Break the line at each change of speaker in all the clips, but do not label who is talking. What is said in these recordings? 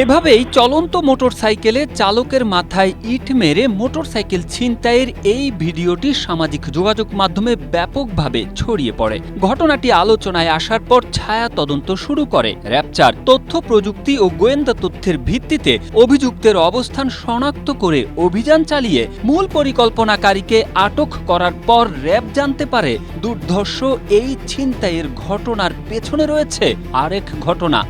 এভাবেই চলন্ত মোটরসাইকেলে চালকের মাথায় ইট মেরে মোটরসাইকেল ছিনতাইয়ের এই ভিডিওটি সামাজিক যোগাযোগ মাধ্যমে ব্যাপকভাবে ছড়িয়ে পড়ে। ঘটনাটি আলোচনায় আসার পর ছায়া তদন্ত শুরু করে র্যাপচার। তথ্য প্রযুক্তি ও গোয়েন্দা তথ্যের ভিত্তিতে অভিযুক্তের অবস্থান শনাক্ত করে অভিযান চালিয়ে মূল পরিকল্পনাকারীকে আটক করার পর র্যাব জানতে পারে দুর্ধর্ষ এই ছিনতাইয়ের ঘটনার পেছনে রয়েছে আরেক ঘটনা।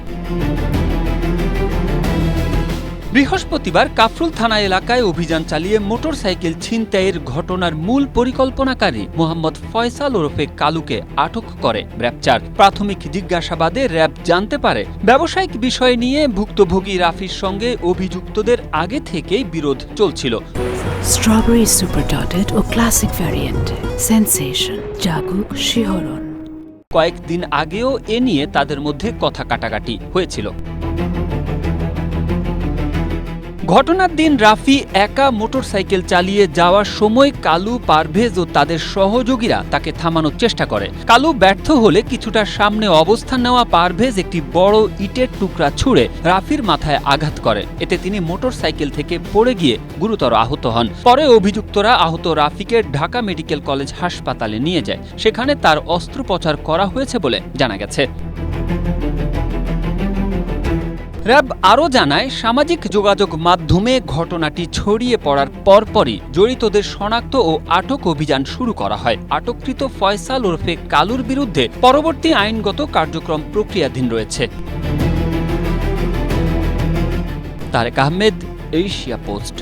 বৃহস্পতিবার কাফরুল থানা এলাকায় অভিযান চালিয়ে মোটরসাইকেল ছিনতাইয়ের ঘটনার মূল পরিকল্পনাকারী মোহাম্মদ ফয়সাল ওরফে কালুকে আটক করে র্যাবচার। প্রাথমিক জিজ্ঞাসাবাদে র্যাব জানতে পারে ব্যবসায়িক বিষয় নিয়ে ভুক্তভোগী রাফির সঙ্গে অভিযুক্তদের আগে থেকেই বিরোধ চলছিল।
স্ট্রবেরি সুপার ডটেড ও ক্লাসিক ভ্যারিয়েন্ট সেনসেশন জাগুক শিহরণ।
কয়েকদিন আগেও এ নিয়ে তাদের মধ্যে কথা কাটাকাটি হয়েছিল। ঘটনার দিন রাফি একা মোটরসাইকেল চালিয়ে যাওয়ার সময় কালু, পারভেজ ও তাদের সহযোগীরা তাকে থামানোর চেষ্টা করে। কালু ব্যর্থ হলে কিছুটা সামনে অবস্থান নেওয়া পারভেজ একটি বড় ইটের টুকরা ছুঁড়ে রাফির মাথায় আঘাত করে। এতে তিনি মোটরসাইকেল থেকে পড়ে গিয়ে গুরুতর আহত হন। পরে অভিযুক্তরা আহত রাফিকে ঢাকা মেডিকেল কলেজ হাসপাতালে নিয়ে যায়। সেখানে তার অস্ত্রোপচার করা হয়েছে বলে জানা গেছে। র্যাব আরও জানায়, সামাজিক যোগাযোগ মাধ্যমে ঘটনাটি ছড়িয়ে পড়ার পরপরই জড়িতদের শনাক্ত ও আটক অভিযান শুরু করা হয়। আটককৃত ফয়সাল ওরফে কালুর বিরুদ্ধে পরবর্তী আইনগত কার্যক্রম প্রক্রিয়াধীন রয়েছে। Tarek Ahmed, Asia post.